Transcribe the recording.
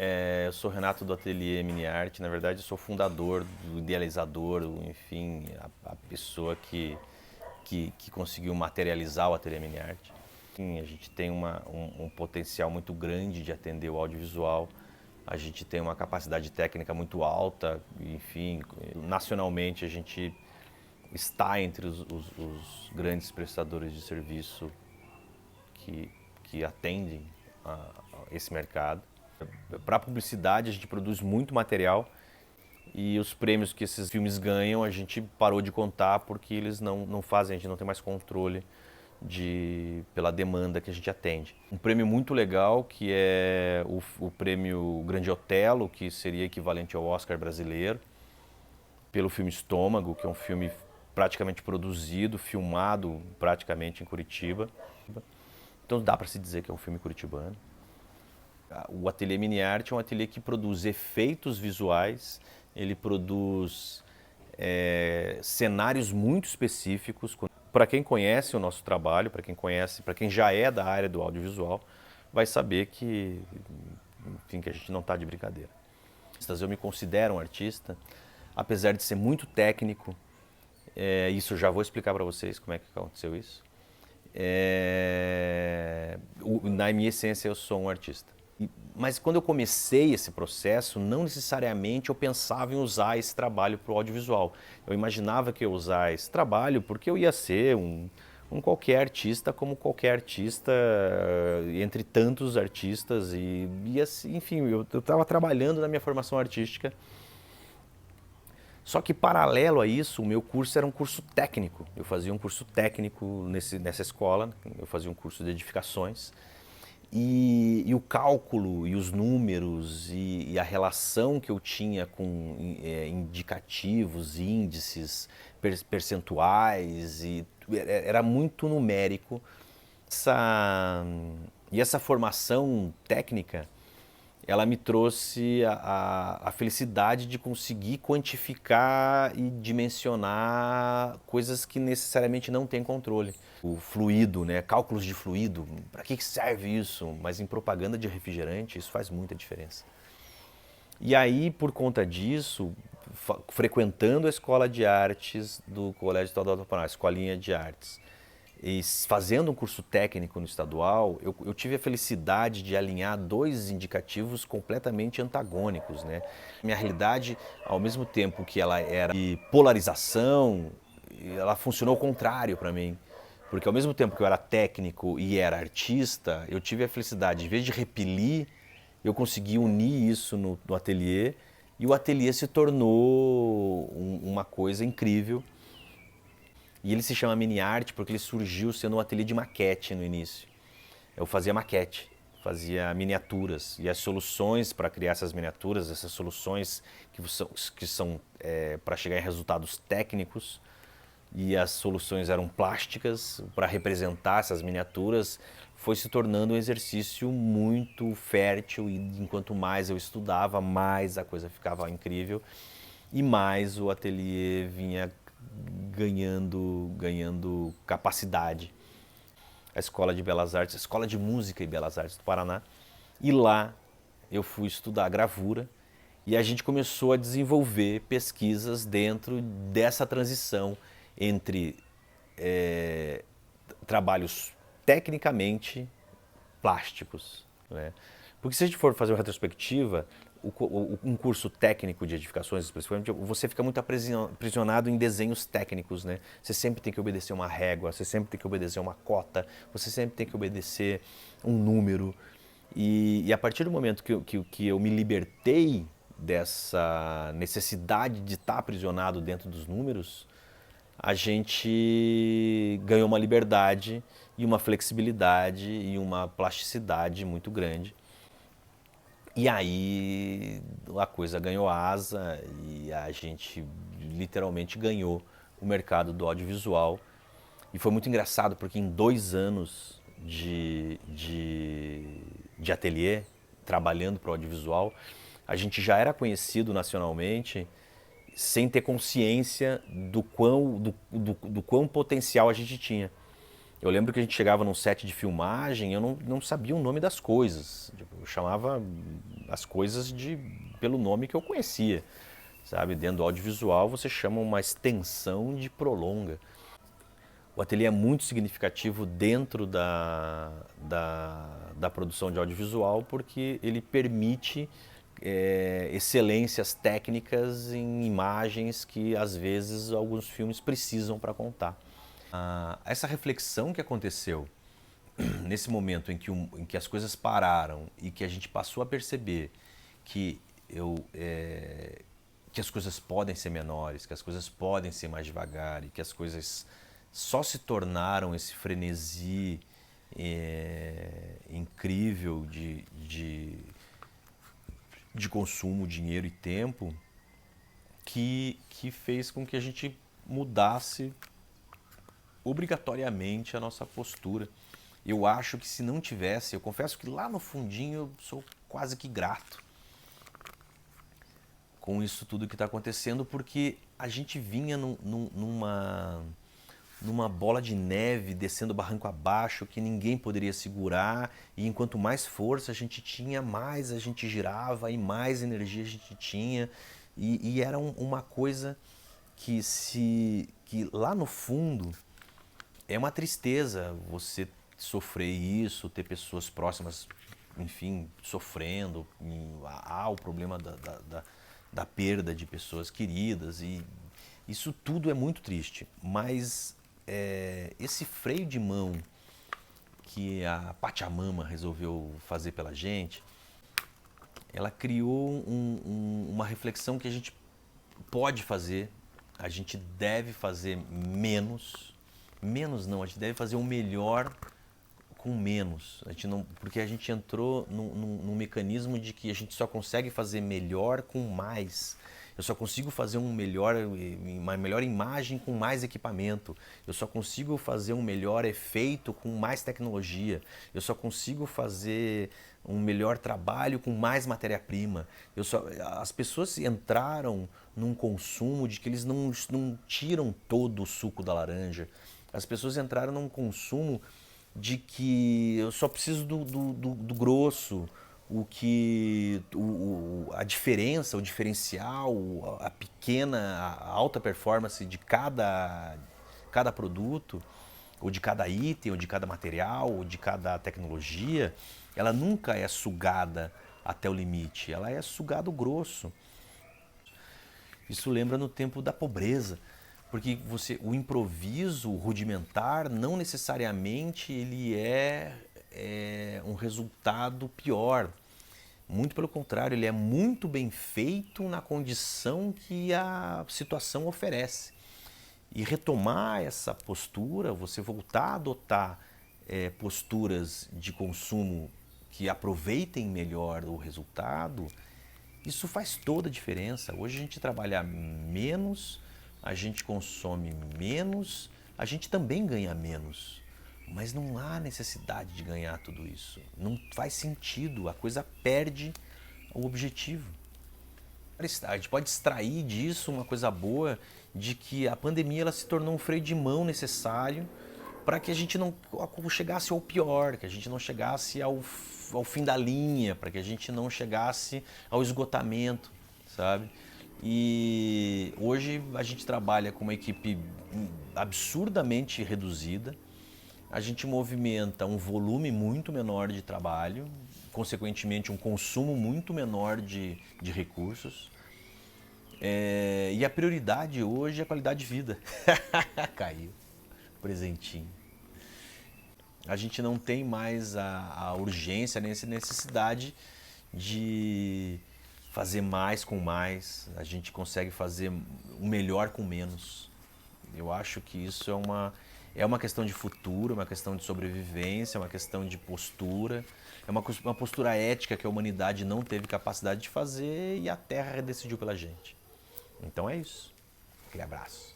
Eu sou Renato do Ateliê Mini Arte. Na verdade, eu sou fundador, do idealizador, enfim, a pessoa que conseguiu materializar o Ateliê Mini Arte. Sim, a gente tem um potencial muito grande de atender o audiovisual. A gente tem uma capacidade técnica muito alta, enfim, nacionalmente a gente está entre os grandes prestadores de serviço que atendem a esse mercado. Para a publicidade, a gente produz muito material e os prêmios que esses filmes ganham a gente parou de contar porque eles não fazem, a gente não tem mais controle pela demanda que a gente atende. Um prêmio muito legal que é o prêmio Grande Otelo, que seria equivalente ao Oscar brasileiro, pelo filme Estômago, que é um filme praticamente produzido, filmado praticamente em Curitiba. Então dá para se dizer que é um filme curitibano. O Ateliê Mini Arte é um ateliê que produz efeitos visuais, ele produz cenários muito específicos. Para quem conhece o nosso trabalho, para quem já é da área do audiovisual, vai saber que, enfim, que a gente não está de brincadeira. Eu me considero um artista, apesar de ser muito técnico, isso eu já vou explicar para vocês como é que aconteceu isso. Na minha essência eu sou um artista. Mas quando eu comecei esse processo, não necessariamente eu pensava em usar esse trabalho para o audiovisual. Eu imaginava que eu ia usar esse trabalho porque eu ia ser um qualquer artista, como qualquer artista, entre tantos artistas. Enfim, eu estava trabalhando na minha formação artística. Só que paralelo a isso, o meu curso era um curso técnico. Eu fazia um curso técnico nessa escola, eu fazia um curso de edificações. E o cálculo e os números e a relação que eu tinha com indicativos, índices, percentuais, era muito numérico. Essa formação técnica, ela me trouxe a felicidade de conseguir quantificar e dimensionar coisas que necessariamente não têm controle. O fluido, né? Cálculos de fluido, para que serve isso? Mas em propaganda de refrigerante isso faz muita diferença. E aí, por conta disso, frequentando a escola de artes do Colégio Estadual do Paraná, a escolinha de artes, e fazendo um curso técnico no estadual, eu tive a felicidade de alinhar dois indicativos completamente antagônicos, né? Minha realidade, ao mesmo tempo que ela era de polarização, ela funcionou ao contrário para mim. Porque ao mesmo tempo que eu era técnico e era artista, eu tive a felicidade, em vez de repelir, eu consegui unir isso no ateliê, e o ateliê se tornou uma coisa incrível. E ele se chama Mini Arte porque ele surgiu sendo um ateliê de maquete no início. Eu fazia maquete, fazia miniaturas. E as soluções para criar essas miniaturas, essas soluções que são para chegar em resultados técnicos, e as soluções eram plásticas para representar essas miniaturas, foi se tornando um exercício muito fértil. E enquanto mais eu estudava, mais a coisa ficava incrível e mais o ateliê vinha ganhando capacidade. A Escola de Belas Artes, a Escola de Música e Belas Artes do Paraná. E lá eu fui estudar gravura e a gente começou a desenvolver pesquisas dentro dessa transição entre trabalhos tecnicamente plásticos, né? Porque se a gente for fazer uma retrospectiva, um curso técnico de edificações, especificamente, você fica muito aprisionado em desenhos técnicos, né? Você sempre tem que obedecer uma régua, você sempre tem que obedecer uma cota, você sempre tem que obedecer um número. E a partir do momento que eu me libertei dessa necessidade de estar aprisionado dentro dos números, a gente ganhou uma liberdade e uma flexibilidade e uma plasticidade muito grande. E aí a coisa ganhou asa e a gente literalmente ganhou o mercado do audiovisual. E foi muito engraçado porque em 2 anos de ateliê, trabalhando para o audiovisual, a gente já era conhecido nacionalmente sem ter consciência do quão potencial a gente tinha. Eu lembro que a gente chegava num set de filmagem, eu não sabia o nome das coisas. Tipo, eu chamava as coisas pelo nome que eu conhecia, sabe? Dentro do audiovisual você chama uma extensão de prolonga. O ateliê é muito significativo dentro da produção de audiovisual porque ele permite excelências técnicas em imagens que às vezes alguns filmes precisam para contar. Essa reflexão que aconteceu nesse momento em que as coisas pararam e que a gente passou a perceber que, que as coisas podem ser menores, que as coisas podem ser mais devagar e que as coisas só se tornaram esse frenesi incrível de consumo, dinheiro e tempo que fez com que a gente mudasse obrigatoriamente a nossa postura. Eu acho que se não tivesse, eu confesso que lá no fundinho eu sou quase que grato com isso tudo que está acontecendo, porque a gente vinha numa bola de neve descendo barranco abaixo que ninguém poderia segurar, e enquanto mais força a gente tinha, mais a gente girava e mais energia a gente tinha, e era uma coisa que lá no fundo é uma tristeza você sofrer isso, ter pessoas próximas, enfim, sofrendo, há o problema da perda de pessoas queridas, e isso tudo é muito triste, mas esse freio de mão que a Pachamama resolveu fazer pela gente, ela criou uma reflexão que a gente pode fazer, a gente deve fazer menos não, a gente deve fazer o melhor com menos. A gente não, porque a gente entrou num mecanismo de que a gente só consegue fazer melhor com mais. Eu só consigo fazer uma melhor imagem com mais equipamento. Eu só consigo fazer um melhor efeito com mais tecnologia. Eu só consigo fazer um melhor trabalho com mais matéria-prima. As pessoas entraram num consumo de que eles não tiram todo o suco da laranja. As pessoas entraram num consumo de que eu só preciso do grosso, a diferença, o diferencial, a pequena, a alta performance de cada produto, ou de cada item, ou de cada material, ou de cada tecnologia, ela nunca é sugada até o limite, ela é sugada o grosso. Isso lembra no tempo da pobreza, porque o improviso rudimentar não necessariamente ele é um resultado pior. Muito pelo contrário, ele é muito bem feito na condição que a situação oferece. E retomar essa postura, você voltar a adotar posturas de consumo que aproveitem melhor o resultado, isso faz toda a diferença. Hoje a gente trabalha menos, a gente consome menos, a gente também ganha menos. Mas não há necessidade de ganhar tudo isso. Não faz sentido, a coisa perde o objetivo. A gente pode extrair disso uma coisa boa, de que a pandemia ela se tornou um freio de mão necessário para que a gente não chegasse ao pior, que a gente não chegasse ao fim da linha, para que a gente não chegasse ao esgotamento, sabe? E hoje a gente trabalha com uma equipe absurdamente reduzida, a gente movimenta um volume muito menor de trabalho, consequentemente um consumo muito menor de recursos. E a prioridade hoje é a qualidade de vida. Caiu. Presentinho. A gente não tem mais a urgência, nem a necessidade de fazer mais com mais. A gente consegue fazer o melhor com menos. Eu acho que isso é uma questão de futuro, uma questão de sobrevivência, uma questão de postura. É uma postura ética que a humanidade não teve capacidade de fazer e a Terra decidiu pela gente. Então é isso. Aquele abraço.